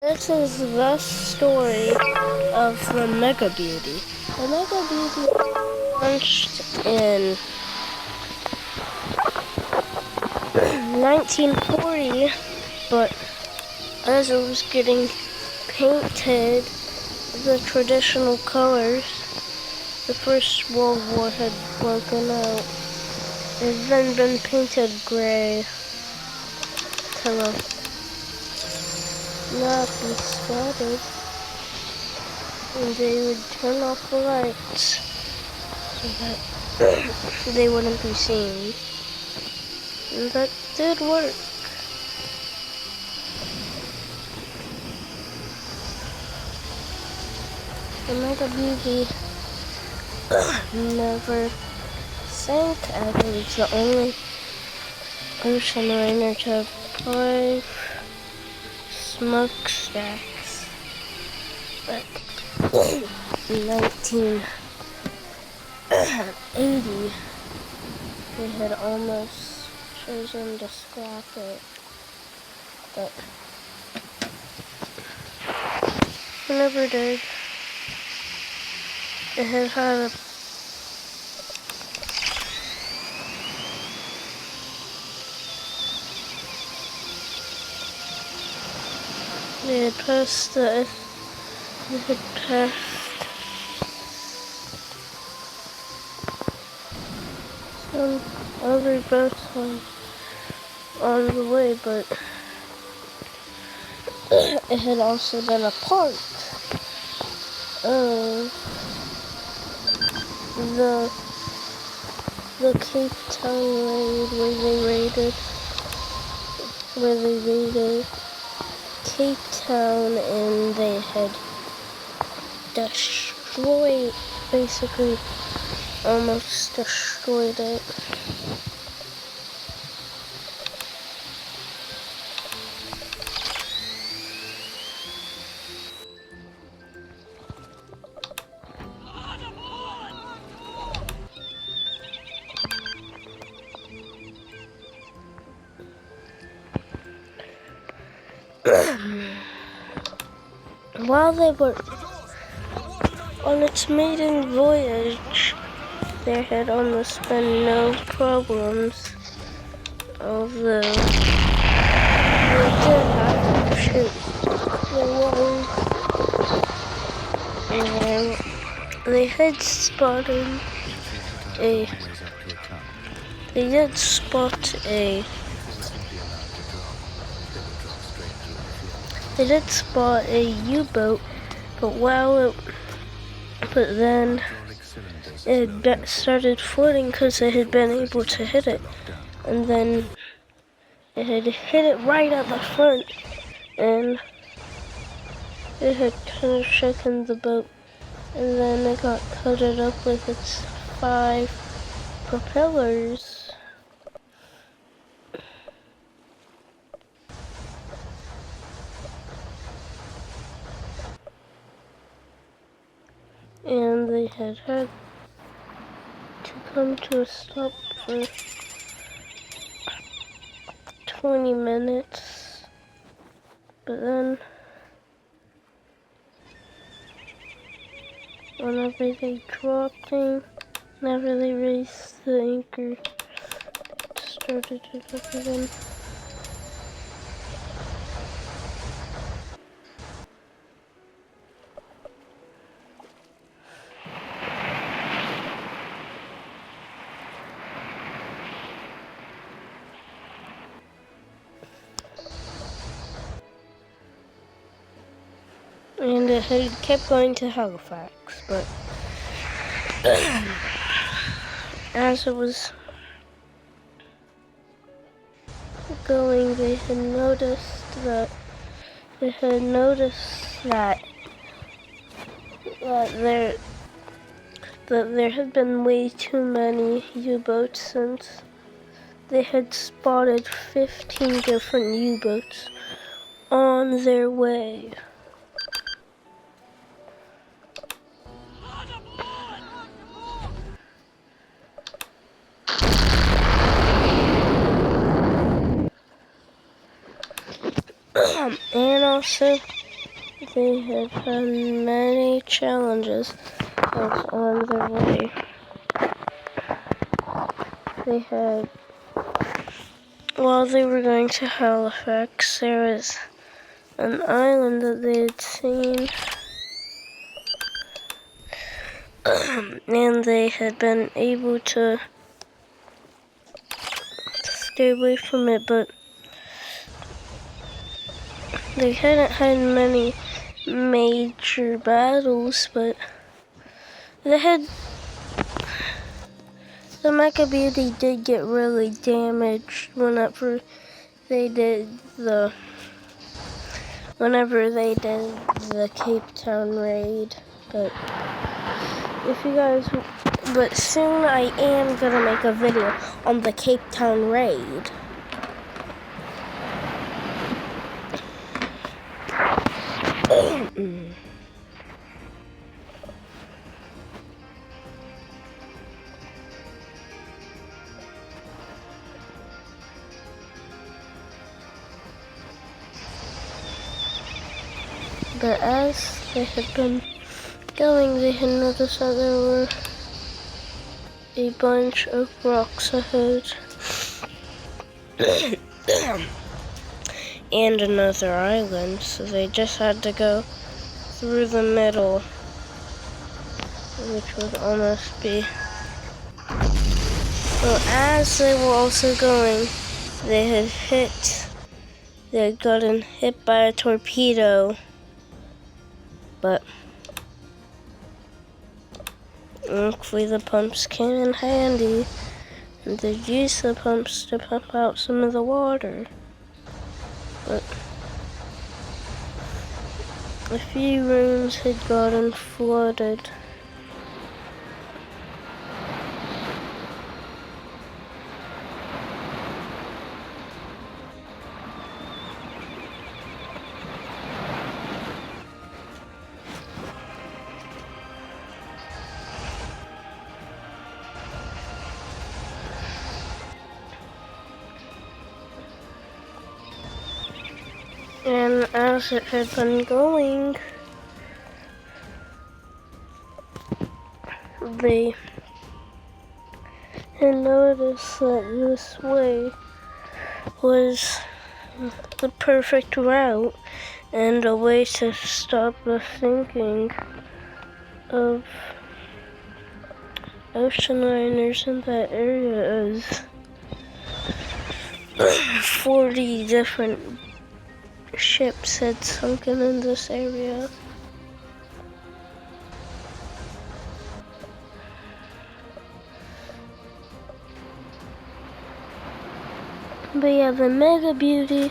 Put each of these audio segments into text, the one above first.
This is the story of the Mega Beauty. The Mega Beauty launched in 1940, but as it was getting painted the traditional colors, the First World War had broken out. It had then been painted gray to not be spotted, and they would turn off the lights so that they wouldn't be seen. And that did work. The Mega Beauty never sank. I was the only ocean liner to have 5 smokestacks. But in 1980, they had almost chosen to scrap it. But they never did. It had had a They had passed some other boats on the way, but it had also been a part of the Cape Town raid where they raided Cape Town, and they had destroyed, basically almost destroyed it. While they were on its maiden voyage, there had almost been no problems, although they did have to shoot and they had spotted a They did spot a U-boat, but then it started floating because they had been able to hit it, and then it had hit it right at the front, and it had kind of shaken the boat, and then it got coated up with its 5 propellers. And they had to come to a stop for 20 minutes. But then, whenever they raised the anchor, it started it up again. And it had kept going to Halifax, but as it was going, they had noticed that there had been way too many U-boats, since they had spotted 15 different U-boats on their way. And also, they had had many challenges on their way. They had, while they were going to Halifax, there was an island that they had seen, and they had been able to stay away from it, but they hadn't had many major battles, but they had, the Mecha Beauty did get really damaged whenever they did the Cape Town raid. But if you guys, but soon I am gonna make a video on the Cape Town raid. But as they had been going, they had noticed that there were a bunch of rocks ahead. And another island, so they just had to go through the middle, which would almost be... Well, as they were also going, they had gotten hit by a torpedo. But luckily the pumps came in handy, and they used the pumps to pump out some of the water. But a few rooms had gotten flooded. And as it had been going, they had noticed that this way was the perfect route and a way to stop the sinking of ocean liners in that area, as 40 different ships had sunken in this area. But yeah, the Mega Beauty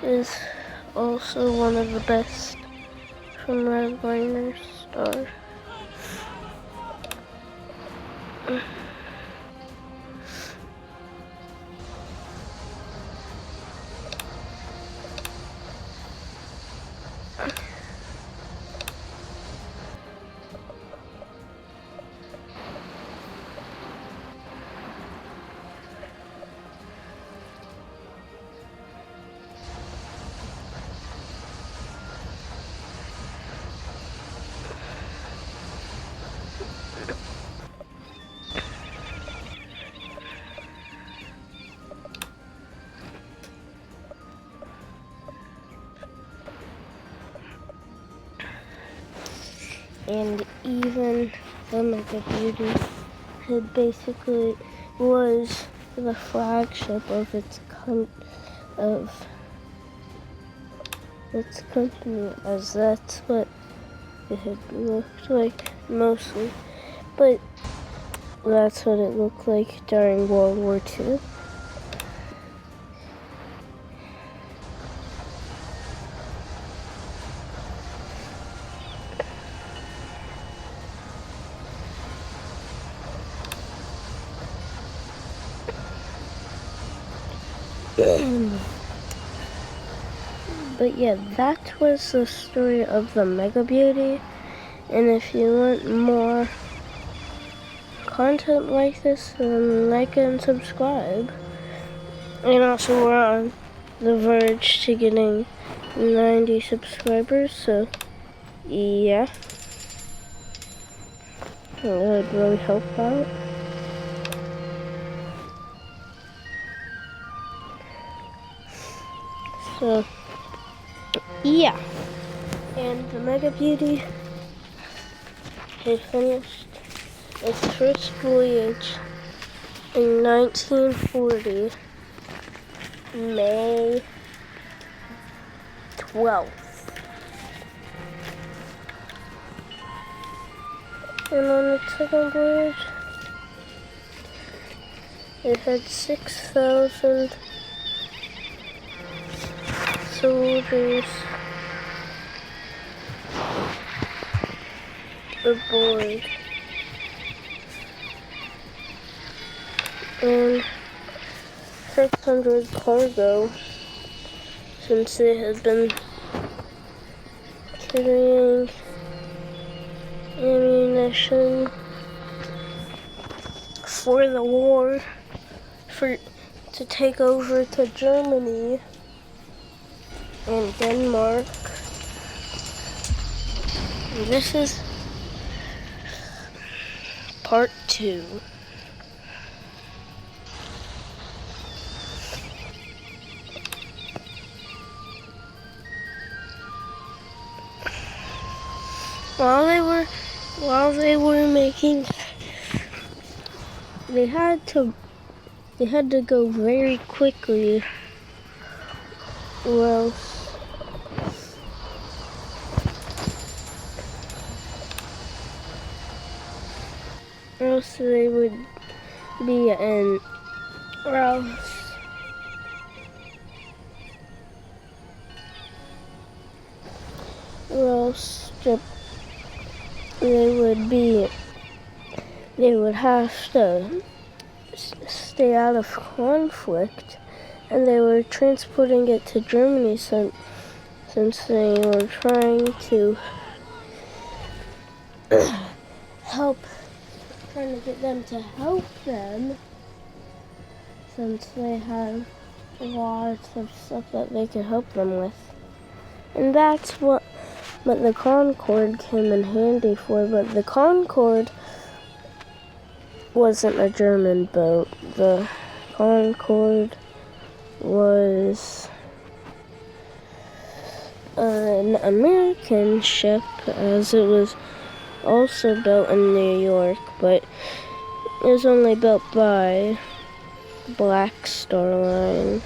is also one of the best from Redliner Star. And even the Mega Beauty had basically was the flagship of its company, as that's what it had looked like mostly. But that's what it looked like during World War II. But yeah, that was the story of the Mega Beauty. And if you want more content like this, then like and subscribe. And also we're on the verge to getting 90 subscribers, so yeah, that would really help out. So yeah, and the Mega Beauty had finished its first voyage in 1940, May 12th. And on its second voyage, it had 6,000 soldiers aboard. And 600 cargo, since they had been carrying ammunition for the war to take over to Germany and Denmark. And this is part 2. While they were making, they had to go very quickly, or else they would be in, or else they would have to stay out of conflict, and they were transporting it to Germany since they were trying to trying to get them to help them, since they had lots of stuff that they could help them with. And that's what the Concorde came in handy for. But the Concorde wasn't a German boat. The Concorde was an American ship, as it was also built in New York, but it was only built by Black Star Line.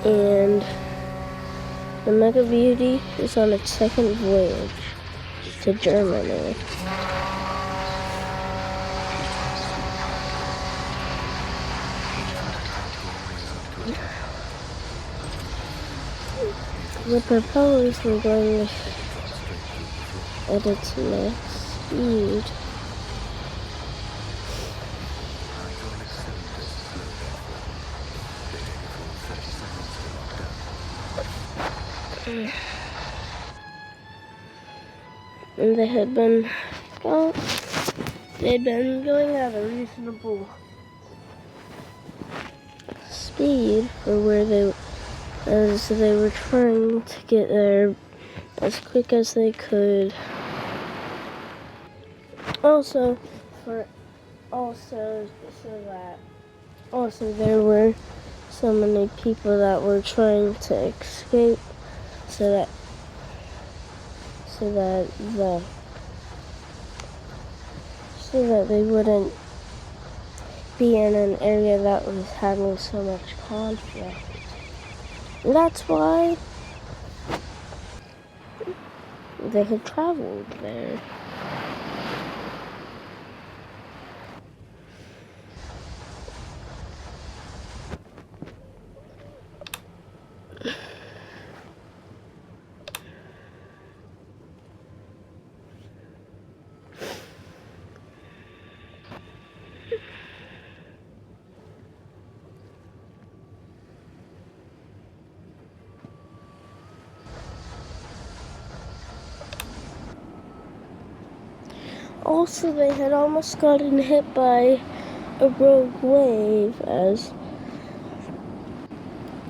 And the Mega Beauty is on its second voyage to Germany. The propellers were going at its max speed. And they had been going at a reasonable speed for as they were trying to get there as quick as they could. Also there were so many people that were trying to escape, so that they wouldn't be in an area that was having so much conflict. And that's why they had traveled there. Also, they had almost gotten hit by a rogue wave, as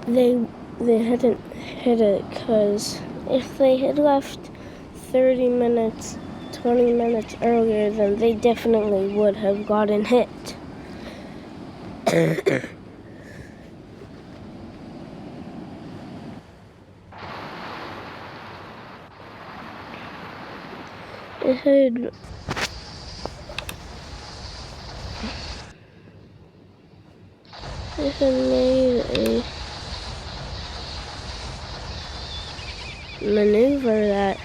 they hadn't hit it, because if they had left 30 minutes, 20 minutes earlier, then they definitely would have gotten hit. It had made a maneuver that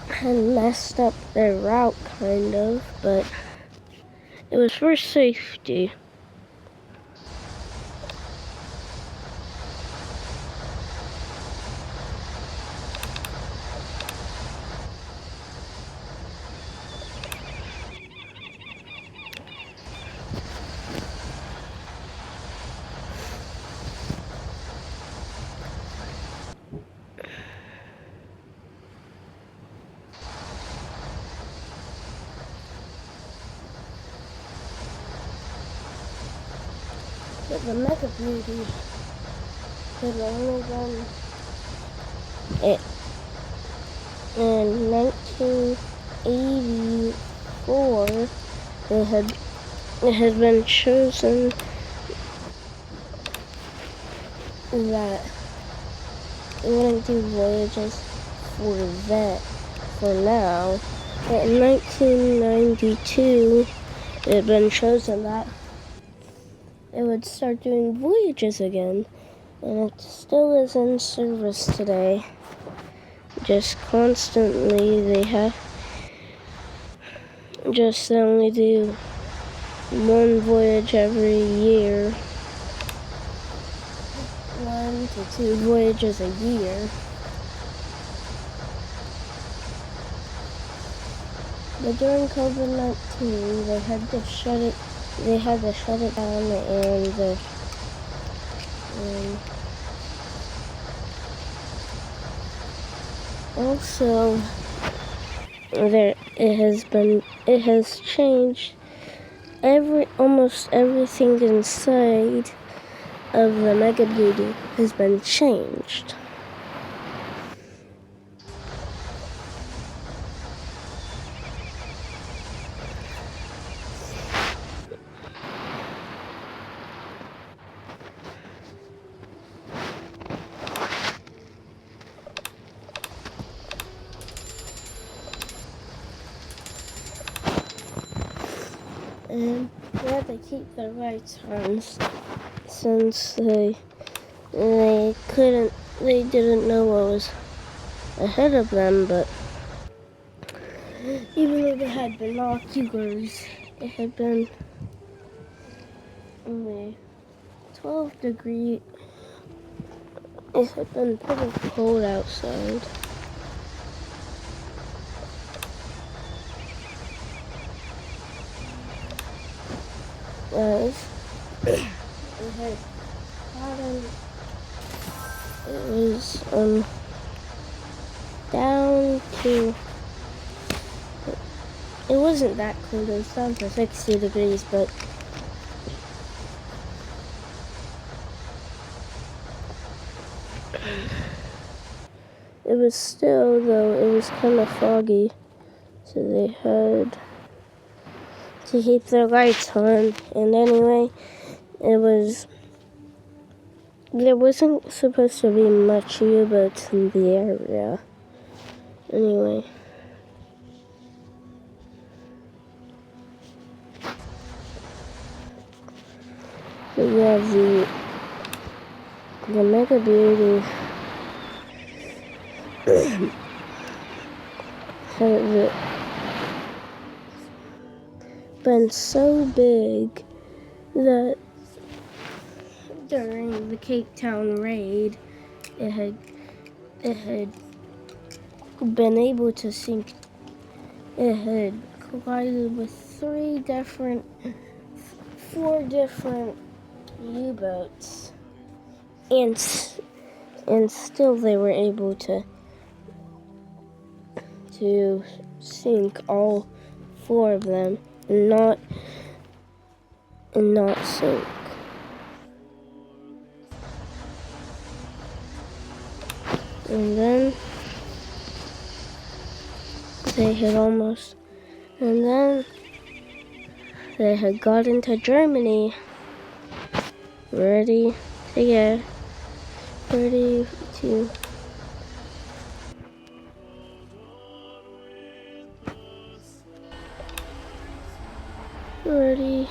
had messed up their route, kind of, but it was for safety. But the Mega Beauty had only been it in 1984. It had been chosen that it wouldn't do voyages for now. But in 1992, it had been chosen that it would start doing voyages again, and it still is in service today. Just constantly, they only do one voyage every year. 1 to 2 voyages a year. But during COVID-19, they had to shut it down, and also it has changed almost everything inside of the Mega Beauty has been changed. And they had to keep their lights on since they didn't know what was ahead of them, but even though they had binoculars, it had been only 12 degrees. It had been pretty cold outside. It was down to, it wasn't that cold, it was down to 60 degrees, but it was still, though, it was kind of foggy, so they had to keep their lights on. And anyway, there wasn't supposed to be much U-boats in the area. Anyway. But yeah, the Mega Beauty had been so big that during the Cape Town raid, it had been able to sink. It had collided with 4 different U-boats, and still they were able to to sink all 4 of them and not sink. And then they had got into Germany. Ready to ready to ready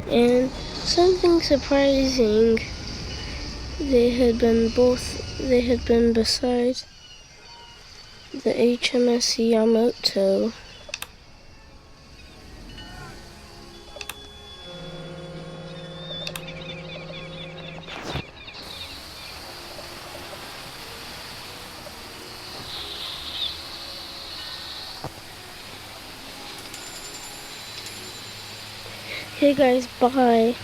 and something surprising, they had been beside the HMS Yamato. Okay guys, bye.